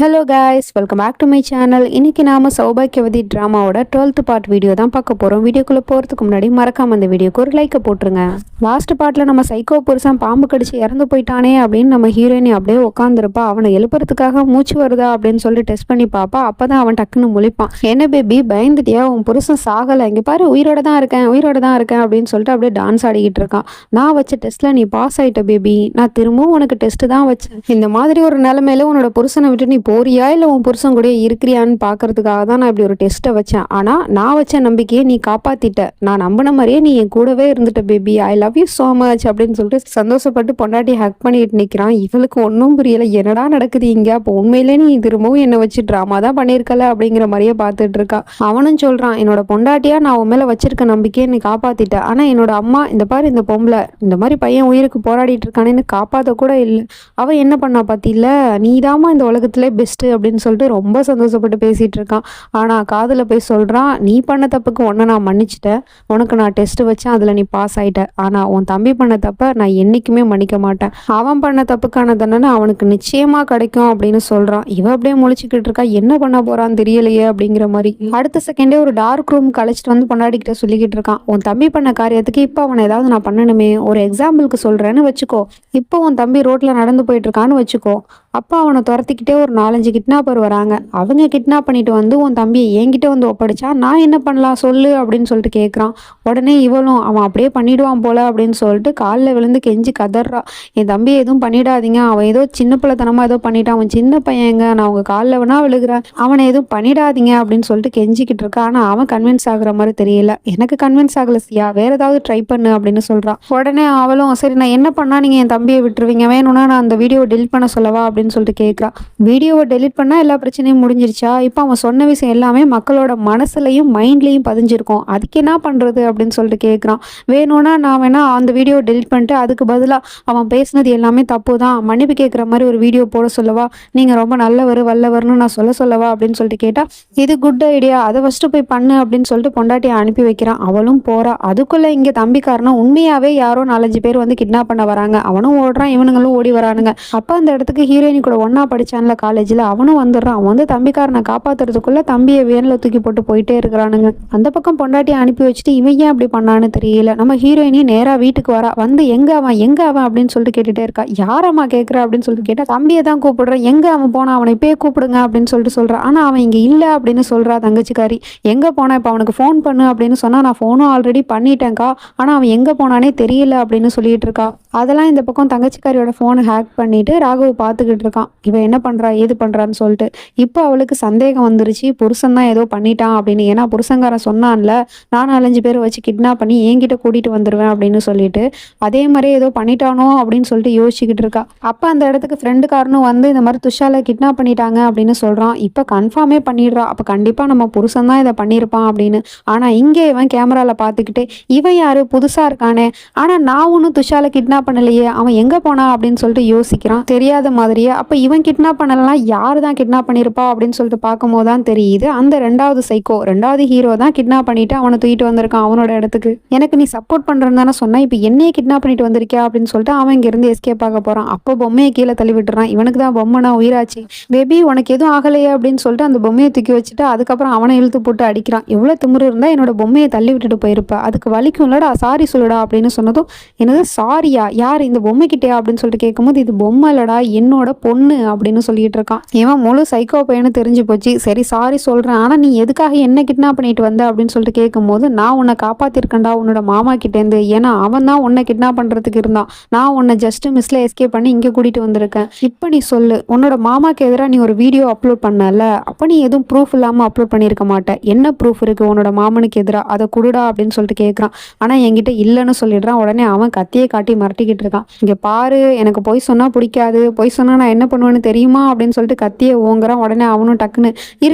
Hello guys, welcome back to my channel. இன்னைக்கு நாம சௌபாக்கியவதி ட்ராமாவோட 12th part video தான் பார்க்க போகிறோம். வீடியோக்குள்ளே போகிறதுக்கு முன்னாடி மறக்காம அந்த வீடியோக்கு ஒரு லைக்கை போட்டுருங்க. லாஸ்ட் பார்ட்டில் நம்ம சைக்கோ புருஷன் பாம்பு கடிச்சு இறந்து போயிட்டானே அப்படின்னு நம்ம ஹீரோயினி அப்படியே உட்காந்துருப்பா. அவனை எழுப்புறதுக்காக மூச்சு வருதா அப்படின்னு சொல்லி டெஸ்ட் பண்ணி பார்ப்பா. அப்போ தான் அவன் டக்குன்னு முழிப்பான். என்ன பேபி பயந்துட்டியா? உன் புருஷன் சாகலை, இங்கே பாரு உயிரோட தான் இருக்கேன் அப்படின்னு சொல்லிட்டு அப்படியே டான்ஸ் ஆடிக்கிட்டு இருக்கான். நான் வச்ச டெஸ்ட்டில் நீ பாஸ் ஆகிட்ட பேபி, நான் திரும்பவும் உனக்கு டெஸ்ட்டு தான் வச்சேன். இந்த மாதிரி ஒரு நிலைமையில உன்னோட புருஷனை விட்டு நீ போறியா இல்லை உன் புருஷன் கூட இருக்கிறியான்னு பார்க்கறதுக்காக தான் நான் இப்படி ஒரு டெஸ்ட்டை வச்சேன். ஆனால் நான் வச்ச நம்பிக்கையை நீ காப்பாத்திட்ட. நான் நம்பின மாதிரியே நீ என் கூடவே இருந்துட்ட baby. I love you so much அப்படின்னு சொல்லிட்டு சந்தோஷப்பட்டு பொண்டாட்டி ஹக் பண்ணிட்டு நிற்கிறான். இவளுக்கு ஒன்றும் புரியல, என்னடா நடக்குது இங்கே? அப்போ உண்மையிலே நீ திரும்பவும் என்னை வச்சு ட்ராமா தான் பண்ணியிருக்கல அப்படிங்கிற மாதிரியே பார்த்துட்டு இருக்கா. அவனும் சொல்கிறான், என்னோட பொண்டாட்டியா நான் உன் மேலே வச்சிருக்க நம்பிக்கையை நீ காப்பாத்திட்ட. ஆனால் என்னோட அம்மா இந்த பாரு இந்த பொம்பளை இந்த மாதிரி பையன் உயிருக்கு போராடிட்டு இருக்கானேன்னு காப்பாற்ற கூட இல்லை. அவள் என்ன பண்ணா பார்த்தில்ல, நீதாம்மா இந்த உலகத்துல பெஸ்ட்டு அப்படின்னு சொல்லிட்டு ரொம்ப சந்தோஷப்பட்டு பேசிகிட்டு இருக்கான். ஆனால் காதில் போய் சொல்கிறான், நீ பண்ண தப்புக்கு ஒன்றை நான் மன்னிச்சிட்டேன், உனக்கு நான் டெஸ்ட்டு வச்சேன், அதில் நீ பாஸ் ஆகிட்ட. ஆனால் உன் தம்பி பண்ண தப்பை நான் என்றைக்குமே மன்னிக்க மாட்டேன். அவன் பண்ண தப்புக்கான தண்டனை அவனுக்கு நிச்சயமாக கிடைக்கும் அப்படின்னு சொல்கிறான். இவன் அப்படியே முழிச்சுக்கிட்டு இருக்கா, என்ன பண்ண போகிறான்னு தெரியலையே அப்படிங்கிற மாதிரி. அடுத்த செகண்டே ஒரு டார்க் ரூம் கழிச்சிட்டு வந்து பொண்டாடிக்கிட்ட சொல்லிக்கிட்டு இருக்கான், உன் தம்பி பண்ண காரியத்துக்கு இப்போ அவனை ஏதாவது நான் பண்ணணுமே. ஒரு எக்ஸாம்பிளுக்கு சொல்கிறேன்னு வச்சுக்கோ. இப்போ உன் தம்பி ரோட்டில் நடந்து போயிட்டு இருக்கான்னு வச்சுக்கோ. அப்போ அவனை துரத்திக்கிட்டே ஒரு 4-5 கிட்னாப்பர் வராங்க. அவங்க கிட்னாப் பண்ணிட்டு வந்து உன் தம்பியை என்கிட்ட வந்து ஒப்படைச்சா நான் என்ன பண்ணலாம் சொல்லு அப்படின்னு சொல்லிட்டு கேட்குறான். உடனே இவளும் அவன் அப்படியே பண்ணிடுவான் போல அப்படின்னு சொல்லிட்டு காலில் விழுந்து கெஞ்சி கதறா. என் தம்பியை எதுவும் பண்ணிடாதீங்க, அவன் ஏதோ சின்ன பிள்ளைத்தனமாக ஏதோ பண்ணிட்டான், அவன் சின்ன பையங்க, நான் அவங்க காலில் வேணா விழுகிறேன், அவனை எதுவும் பண்ணிடாதீங்க அப்படின்னு சொல்லிட்டு கெஞ்சிக்கிட்டு இருக்கா. ஆனால் அவன் கன்வின்ஸ் ஆகுற மாதிரி தெரியல. எனக்கு கன்வின்ஸ் ஆகல சியா, வேற ஏதாவது ட்ரை பண்ணு அப்படின்னு சொல்கிறான். உடனே அவளும் சரி நான் என்ன பண்ணா நீங்கள் என் தம்பியை விட்டுருவீங்க, வேணும்னா நான் அந்த வீடியோவை டெலிட் பண்ண சொல்லவா அப்படின்னு சொல்லிட்டு கேட்குறா. வீடியோவை டெலிட் பண்ணால் எல்லா பிரச்சனையும் முடிஞ்சிருச்சா? இப்போ அவன் சொன்ன விஷயம் எல்லாமே மக்களோட மனசுலையும் மைண்ட்லையும் பதிஞ்சிருக்கும், அதுக்கு என்ன பண்ணுறது அப்படின்னு சொல்லிட்டு கேட்குறான். வேணும்னா நான் வேணா அந்த வீடியோவை டெலிட் பண்ணிட்டு அதுக்கு பதிலாக அவன் பேசினது எல்லாமே தப்பு தான், மன்னிப்பு கேட்குற மாதிரி ஒரு வீடியோ போட சொல்லவா, நீங்கள் ரொம்ப நல்லவர் வல்லவர்னு நான் சொல்லவா அப்படின்னு சொல்லிட்டு கேட்டால், இது குட் ஐடியா, அதை ஃபஸ்ட்டு போய் பண்ணு அப்படின்னு சொல்லிட்டு பொண்டாட்டியை அனுப்பி வைக்கிறான். அவளும் போகிறா. அதுக்குள்ளே இங்கே தம்பிக்காரனும் உண்மையாகவே யாரோ 4-5 பேர் வந்து கிட்னாப் பண்ண வராங்க. அவனும் ஓடுறான், இவனுங்களும் ஓடி வரானுங்க. அப்போ அந்த இடத்துக்கு ஹீரோயின் கூட ஒன்னா படிச்சான்ல காலேஜில், அவனும் வந்துடுறான். அவன் வந்து தம்பிக்காரனை காப்பாத்துறதுக்குள்ள தம்பியை வேனில் தூக்கி போட்டு போயிட்டே இருக்கிறானுங்க. அந்த பக்கம் பொண்டாட்டியை அனுப்பி வச்சுட்டு இவன் ஏன் அப்படி பண்ணான்னு தெரியல. நம்ம ஹீரோயினி நேராக வீட்டுக்கு வரா. வந்து எங்க அவன் அப்படின்னு சொல்லிட்டு கேட்டுட்டே இருக்கா. யாரம்மா கேட்குற அப்படின்னு சொல்லிட்டு கேட்டா, தம்பியை தான் கூப்பிடுறேன், எங்க அவன் போனா, அவனை இப்பயே கூப்பிடுங்க அப்படின்னு சொல்லிட்டு சொல்றான். ஆனா அவன் இங்க இல்லை அப்படின்னு சொல்றா தங்கச்சிக்காரி. எங்க போனா, இப்போ அவனுக்கு ஃபோன் பண்ணு அப்படின்னு சொன்னா நான் ஃபோனும் ஆல்ரெடி பண்ணிட்டேன்க்கா, ஆனா அவன் எங்க போனானே தெரியல அப்படின்னு சொல்லிட்டு இருக்கா. அதெல்லாம் இந்த பக்கம் தங்கச்சிக்காரியோட ஃபோனை ஹேக் பண்ணிட்டு ராகவ் பார்த்துக்கிட்டு இருக்கான். இவன் என்ன பண்ணுறா ஏது பண்ணுறான்னு சொல்லிட்டு. இப்போ அவளுக்கு சந்தேகம் வந்துருச்சு, புருஷன் தான் ஏதோ பண்ணிட்டான் அப்படின்னு. ஏன்னா புருஷங்காரன் சொன்னான்ல, நான் 4-5 பேர் வச்சு கிட்னாப் பண்ணி என்கிட்ட கூட்டிகிட்டு வந்துடுவேன் அப்படின்னு சொல்லிட்டு, அதே மாதிரி ஏதோ பண்ணிட்டானோ அப்படின்னு சொல்லிட்டு யோசிச்சுக்கிட்டு இருக்கா. அப்போ அந்த இடத்துக்கு ஃப்ரெண்டுக்காரனும் வந்து இந்த மாதிரி துஷாலை கிட்னாப் பண்ணிட்டாங்க அப்படின்னு சொல்கிறான். இப்போ கன்ஃபார்மே பண்ணிடுறா. அப்போ கண்டிப்பாக நம்ம புருஷன் தான் இதை பண்ணியிருப்பான் அப்படின்னு. ஆனால் இங்கே இவன் கேமராவில் பார்த்துக்கிட்டே, இவன் யாரு புதுசாக இருக்கானே, ஆனால் நான் ஒன்றும் துஷாலை கிட்னாப் பண்ணலையே, அவன் எங்கே போனா அப்படின்னு சொல்லிட்டு யோசிக்கிறான் தெரியாத மாதிரியே. அப்போ இவன் கிட்னாப் பண்ணலாம், யார் தான் கிட்னாப் பண்ணியிருப்பா அப்படின்னு சொல்லிட்டு பார்க்கும்போது தான் தெரியுது, அந்த ரெண்டாவது சைக்கோ, ரெண்டாவது ஹீரோ தான் கிட்னாப் பண்ணிட்டு அவனை தூக்கிட்டு வந்திருக்கான் அவனோட இடத்துக்கு. எனக்கு நீ சப்போர்ட் பண்ணுறேன்னு தானே சொன்னா, இப்போ என்னையே கிட்னாப் பண்ணிட்டு வந்திருக்கியா அப்படின்னு சொல்லிட்டு அவன் இங்கேருந்து எஸ்கேப் ஆக போகிறான். அப்போ பொம்மையை கீழே தள்ளி விட்டுறான். இவனுக்கு தான் பொம்மைனா உயிராச்சு. பேபி உனக்கு எதுவும் ஆகலையே அப்படின்னு சொல்லிட்டு அந்த பொம்மையை தூக்கி வச்சுட்டு அதுக்கப்புறம் அவனை இழுத்து போட்டு அடிக்கிறான். எவ்வளோ திமிரு இருந்தால் என்னோட பொம்மையை தள்ளி விட்டுட்டு போயிருப்பா, அதுக்கு வலிக்கும் இல்லடா, சாரி சொல்லுடா அப்படின்னு சொன்னதும், என்னது சாரியா, யார் இந்த பொம்மை கிட்டேயா அப்படின்னு சொல்லிட்டு கேட்கும்போது, இது பொம்மை இல்லடா என்னோட பொண்ணு அப்படின்னு சொல்லிட்டு இருக்கான். இவன் முழு சைக்கோ பையனு தெரிஞ்சு போச்சு. சரி சாரி சொல்றேன், ஆனா நீ எதுக்காக என்ன கிட்னாப் பண்ணிட்டு வந்த அப்படின்னு சொல்லிட்டு கேட்கும்போது, நான் உன்னை காப்பாத்திருக்கேன்டா உன்னோட மாமா கிட்டேருந்து, ஏன்னா அவன் தான் உன்னை கிட்னாப் பண்றதுக்கு இருந்தான், நான் உன்னை ஜஸ்ட் மிஸ்ல எஸ்கேப் பண்ணி இங்கே கூட்டிட்டு வந்திருக்கேன். இப்போ நீ சொல்லு, உன்னோட மாமாக்கு எதிராக நீ ஒரு வீடியோ அப்லோட் பண்ணல, அப்போ நீ எதுவும் ப்ரூஃப் இல்லாமல் அப்லோட் பண்ணியிருக்க மாட்டேன், என்ன ப்ரூஃப் இருக்கு உன்னோட மாமனுக்கு எதிராக, அதை கொடுடா அப்படின்னு சொல்லிட்டு கேட்குறான். ஆனால் என்கிட்ட இல்லைன்னு சொல்லிடுறான். உடனே அவன் கத்தியை காட்டி மிரட்டிக்கிட்டு இருக்கான். இங்கே பாரு, எனக்கு பொய் சொன்னா பிடிக்காது, பொய் சொன்னா நான் என்ன பண்ணுவேன்னு தெரியுமா அப்படின்னு சொல்லிட்டு கத்தியை ஓங்குறான். உடனே அவனும் டக்குன்னு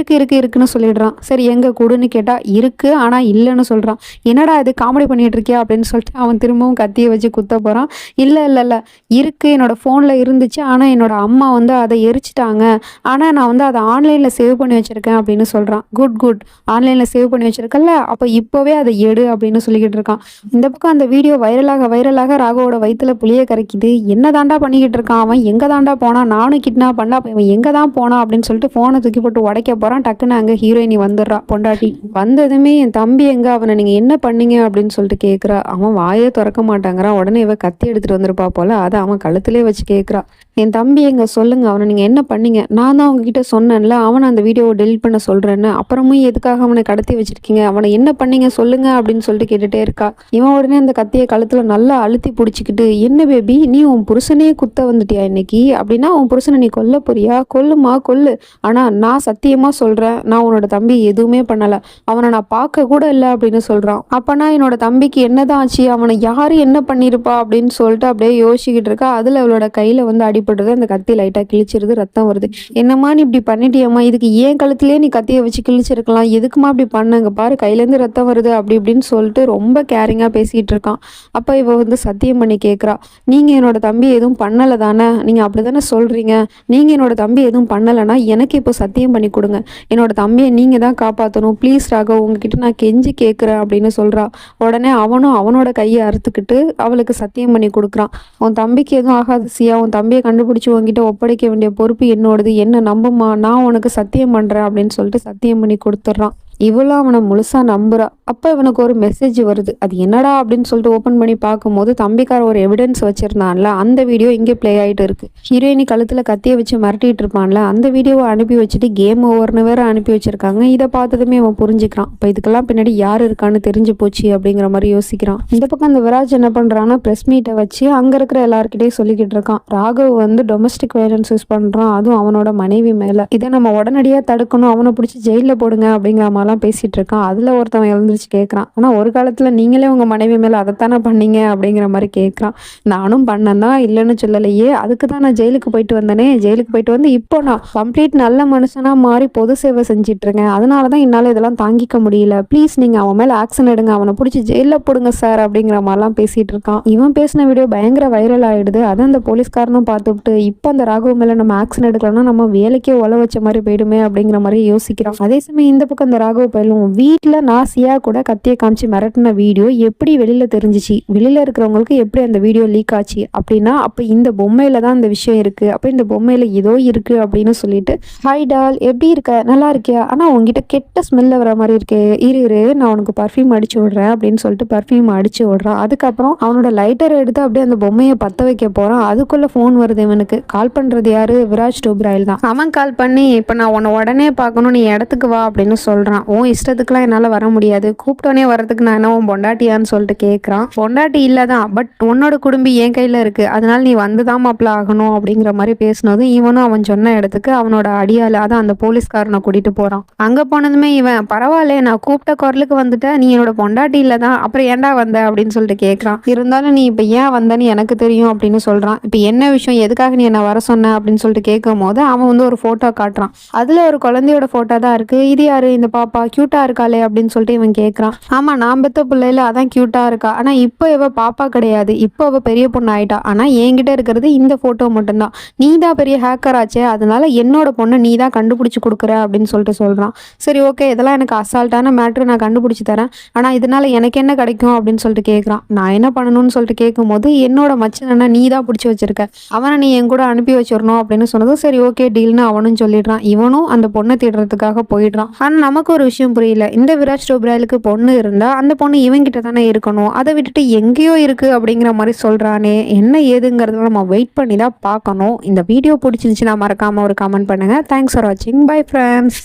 இருக்குன்னு சொல்லிடுறான். சரி எங்க கொடுன்னு கேட்டா இருக்கு ஆனா இல்லைன்னு சொல்றான். என்னடா இது காமெடி பண்ணிட்டு இருக்கியா அப்படின்னு சொல்லிட்டு அவன் திரும்பவும் கத்தியை வச்சு குத்த போறான். இல்ல இருக்கு, என்னோட போன்ல இருந்துச்சு, ஆனா என்னோட அம்மா வந்து அதை எரிச்சிட்டாங்க, ஆனா நான் வந்து அதை ஆன்லைன்ல சேவ் பண்ணி வச்சிருக்கேன் அப்படின்னு சொல்றான். குட், ஆன்லைன்ல சேவ் பண்ணி வச்சிருக்கல, அப்ப இப்பவே அதை எடு அப்படின்னு சொல்லிக்கிட்டு இருக்கான். இந்த பக்கம் அந்த வீடியோ வைரலாக ராகவோட வயிற்றுல புளிய கரைக்குது. என்ன தாண்டா பண்ணிக்கிட்டு இருக்கான் அவன், எங்க தாண்டா போனா நானும் கிட்னாப் பண்ணல, அப்போ இவன் எங்கே தான் போனா அப்படின்னு சொல்லிட்டு ஃபோனை தூக்கி போட்டு உடைக்க போகிறான். டக்குன்னு அங்கே ஹீரோயினி வந்துடுறா பொண்டாட்டி. வந்ததுமே என் தம்பி எங்க, அவனை நீங்கள் என்ன பண்ணீங்க அப்படின்னு சொல்லிட்டு கேட்குறா. அவன் வாயே திறக்க மாட்டாங்கிறான். உடனே இவ கத்தி எடுத்துகிட்டு வந்திருப்பா போல, அதை அவன் கழுத்துலேயே வச்சு கேட்குறா. என் தம்பி எங்க சொல்லுங்க, அவனை நீங்கள் என்ன பண்ணீங்க? நான் தான் உங்ககிட்ட சொன்னேன்ல அவனை அந்த வீடியோவை டெலிட் பண்ண சொல்கிறேன்னு, அப்புறமும் எதுக்காக அவனை கடத்தி வச்சிருக்கீங்க, அவனை என்ன பண்ணீங்க சொல்லுங்க அப்படின்னு சொல்லிட்டு கேட்டுகிட்டே இருக்கா. இவன் உடனே அந்த கத்தியை கழுத்தில் நல்லா அழுத்தி பிடிச்சிக்கிட்டு, என்ன பேபி நீ உன் புருஷனையே குத்த வந்துட்டியா இன்னைக்கு? அப்படின்னா உன் புருஷனை நீ கொல்ல போறியா? கொல்லுமா கொல்லு, ஆனால் நான் சத்தியமாக சொல்கிறேன், நான் உன்னோட தம்பி எதுவுமே பண்ணலை, அவனை நான் பார்க்க கூட இல்லை அப்படின்னு சொல்கிறான். அப்போனா என்னோட தம்பிக்கு என்னதான் ஆச்சு, அவனை யார் என்ன பண்ணியிருப்பா அப்படின்னு சொல்லிட்டு அப்படியே யோசிச்சுக்கிட்டு இருக்கா. அதில் அவளோட கையில் வந்து அடிபடுறது, அந்த கத்தி லைட்டாக கிழிச்சிருது, ரத்தம் வருது. என்னம்மா நீ இப்படி பண்ணிட்டியம்மா, இதுக்கு ஏன் கழுத்துலேயே நீ கத்தியை வச்சு கிழிச்சிருக்கலாம், எதுக்குமா இப்படி பண்ணங்க பாரு கையிலேருந்து ரத்தம் வருது அப்படி இப்படின்னு சொல்லிட்டு ரொம்ப கேரிங்காக பேசிகிட்டு இருக்கான். அப்போ இவ வந்து சத்தியம் பண்ணி கேட்குறா, நீங்கள் என்னோட தம்பி எதுவும் பண்ணலை தானே, நீங்கள் அப்படி தானே சொல்கிறீங்க, நீங்கள் என்னோட தம்பி எதுவும் பண்ணலைன்னா எனக்கு இப்போ சத்தியம் பண்ணி கொடுங்க, என்னோட தம்பியை நீங்கள் தான் காப்பாற்றணும், ப்ளீஸ் ராகவ் உங்ககிட்ட நான் கெஞ்சி கேட்குறேன் அப்படின்னு சொல்கிறா. உடனே அவனும் அவனோட கையை அறுத்துக்கிட்டு அவளுக்கு சத்தியம் பண்ணி கொடுக்குறான். உன் தம்பிக்கு எதுவும் ஆகாது சியா, உன் தம்பியை கண்டுபிடிச்சி உங்ககிட்ட ஒப்படைக்க வேண்டிய பொறுப்பு என்னோடது, என்ன நம்புமா, நான் உனக்கு சத்தியம் பண்ணுறேன் அப்படின்னு சொல்லிட்டு சத்தியம் பண்ணி கொடுத்துட்றான். இவளும் அவனை முழுசா நம்புறா. அப்போ இவனுக்கு ஒரு மெசேஜ் வருது. அது என்னடா அப்படின்னு சொல்லிட்டு ஓப்பன் பண்ணி பார்க்கும்போது தம்பிக்கார ஒரு எவிடன்ஸ் வச்சிருந்தான்ல, அந்த வீடியோ இங்கே ப்ளே ஆகிட்டு இருக்கு. ஹீரோயினி கழுத்தில் கத்தியை வச்சு மிரட்டிட்டு இருப்பான்ல, அந்த வீடியோவை அனுப்பி வச்சுட்டு கேம் ஓவர்னு வேற அனுப்பி வச்சிருக்காங்க. இதை பார்த்ததுமே அவன் புரிஞ்சுக்கிறான். இப்போ இதுக்கெல்லாம் பின்னாடி யார் இருக்கான்னு தெரிஞ்சு போச்சு அப்படிங்கிற மாதிரி யோசிக்கிறான். இந்த பக்கம் அந்த விராஜ் என்ன பண்ணுறான்னா ப்ரெஸ் மீட்டை வச்சு அங்கே இருக்கிற எல்லாருக்கிட்டையும் சொல்லிக்கிட்டு இருக்கான், ராகவ் வந்து டொமஸ்டிக் வயலன்ஸ் யூஸ் பண்ணுறான், அதுவும் அவனோட மனைவி மேலே, இதை நம்ம உடனடியாக தடுக்கணும், அவனை பிடிச்சி ஜெயிலில் போடுங்க அப்படிங்கிற மாதிரிலாம் பேசிட்டு இருக்கான். அதுல ஒருத்தவன் எழுந்திரிச்சு கேட்கறான், ஆனா ஒரு காலத்துல நீங்களே உங்க மனைவி மேல அதைத்தானே பண்ணீங்க அப்படிங்கிற மாதிரி கேட்கறான். நானும் பண்ணேன் தான், இல்லைன்னு சொல்லலையே, அதுக்கு தான் நான் ஜெயிலுக்கு போயிட்டு வந்தேனே, ஜெயிலுக்கு போயிட்டு வந்து இப்போ நான் கம்ப்ளீட் நல்ல மனுஷனா மாறி பொது சேவை செஞ்சிட்டு இருக்கேன், அதனாலதான் என்னால இதெல்லாம் தாங்கிக்க முடியல, ப்ளீஸ் நீங்க அவன் மேல ஆக்ஷன் எடுங்க, அவனை பிடிச்சி ஜெயில போடுங்க சார் அப்படிங்கிற மாதிரிலாம் பேசிட்டு இருக்கான். இவன் பேசின வீடியோ பயங்கர வைரல் ஆயிடுது. அதை அந்த போலீஸ்காரனும் பார்த்துவிட்டு இப்போ அந்த ராகவ் மேல நம்ம ஆக்ஷன் எடுக்கலன்னா நம்ம வேலைக்கே உழ வச்ச மாதிரி போயிடுமே அப்படிங்கிற மாதிரி யோசிக்கிறான். அதே சமயம் இந்த பக்கம் அந்த ராகவ் பயிலும் வீட்டில் நான் சியா கூட கத்தியை காமிச்சு மிரட்டின வீடியோ எப்படி வெளியில் தெரிஞ்சிச்சு, வெளியில் இருக்கிறவங்களுக்கு எப்படி அந்த வீடியோ லீக் ஆச்சு அப்படின்னா, அப்போ இந்த பொம்மையில தான் இந்த விஷயம் இருக்குது, அப்போ இந்த பொம்மையில் ஏதோ இருக்குது அப்படின்னு சொல்லிட்டு, ஹாய் டால் எப்படி இருக்க, நல்லா இருக்கியா, ஆனால் உங்ககிட்ட கெட்ட ஸ்மெல்ல வர மாதிரி இருக்கு, இரு நான் உனக்கு பர்ஃப்யூம் அடிச்சு விடுறேன் அப்படின்னு சொல்லிட்டு பர்ஃப்யூம் அடிச்சு விடுறான். அதுக்கப்புறம் அவனோட லைட்டரை எடுத்து அப்படியே அந்த பொம்மையை பற்ற வைக்க போகிறான். அதுக்குள்ளே ஃபோன் வருது. இவனுக்கு கால் பண்ணுறது யாரு, விராஜ் டோப்ராயில் தான். அவன் கால் பண்ணி இப்போ நான் உன்னை உடனே பார்க்கணும், நீ இடத்துக்கு வா அப்படின்னு சொல்கிறான். உன் இஷ்டத்துக்குலாம் என்னால் வர முடியாது, கூப்பிட்டோன்னே வரதுக்கு நான் என்ன உன் பொண்டாட்டியான்னு சொல்லிட்டு கேட்குறான். பொண்டாட்டி இல்லை தான், பட் உன்னோட குடும்பி என் கையில் இருக்குது, அதனால நீ வந்து தான் மாப்பிள்ள ஆகணும் அப்படிங்கிற மாதிரி பேசினதும் இவனும் அவன் சொன்ன இடத்துக்கு அவனோட அடியால் அதான் அந்த போலீஸ்காரனை கூட்டிகிட்டு போகிறான். அங்கே போனதுமே இவன் பரவாயில்ல, நான் கூப்பிட்ட குரலுக்கு வந்துட்டேன், நீ என்னோட பொண்டாட்டி இல்லை தான், அப்புறம் ஏன்டா வந்த அப்படின்னு சொல்லிட்டு கேட்குறான். இருந்தாலும் நீ இப்போ ஏன் வந்தன்னு எனக்கு தெரியும் அப்படின்னு சொல்கிறான். இப்போ என்ன விஷயம், எதுக்காக நீ என்ன வர சொன்ன அப்படின்னு சொல்லிட்டு கேட்கும் போது அவன் வந்து ஒரு ஃபோட்டோ காட்டுறான். அதில் ஒரு குழந்தையோட ஃபோட்டோ தான் இருக்குது. இது யாரு, இந்த பாப்பா கியூட்டா இருக்காளே அப்படின்னு சொல்லிட்டு இவன் கேட்குறான். ஆமா நான் பெத்த பிள்ளையில அதான் கியூட்டா இருக்கா, ஆனா இப்போ இவ பாப்பா கிடையாது, இப்போ அவ பெரிய பொண்ணு ஆயிட்டா, ஆனா என்கிட்ட இருக்கிறது இந்த போட்டோ மட்டும்தான், நீ தான் பெரிய ஹேக்கர் ஆச்சே, அதனால என்னோட பொண்ணை நீ தான் கண்டுபிடிச்சு கொடுக்குற அப்படின்னு சொல்லிட்டு சொல்றான். சரி ஓகே, இதெல்லாம் எனக்கு அசால்ட்டான மேட்ரு, நான் கண்டுபிடிச்சி தரேன், ஆனா இதனால எனக்கு என்ன கிடைக்கும் அப்படின்னு சொல்லிட்டு கேட்குறான். நான் என்ன பண்ணணும்னு சொல்லிட்டு கேட்கும்போது என்னோட மச்சனை நீ தான் பிடிச்சி வச்சிருக்க, அவனை நீ என் கூட அனுப்பி வச்சிடணும் அப்படின்னு சொன்னதும் சரி ஓகே டீல்னு அவனும் சொல்லிடுறான். இவனும் அந்த பொண்ணை தேடுறதுக்காக போயிடுறான். ஆனா நமக்கு ஒரு விஷயம் புரியல, இந்த விராஜ் டோப்ராயிலுக்கு பொண்ணு இருந்தா அந்த பொண்ணு இவங்கிட்ட தானே இருக்கணும், அதை விட்டுட்டு எங்கேயோ இருக்கு அப்படிங்கிற மாதிரி சொல்றானே, என்ன ஏதுங்கிறத நம்ம வெயிட் பண்ணி தான் பார்க்கணும். இந்த வீடியோ பிடிச்சிருந்துச்சுன்னா மறக்காம ஒரு கமெண்ட் பண்ணுங்க. தேங்க்ஸ் ஃபார் வாட்சிங். Bye friends.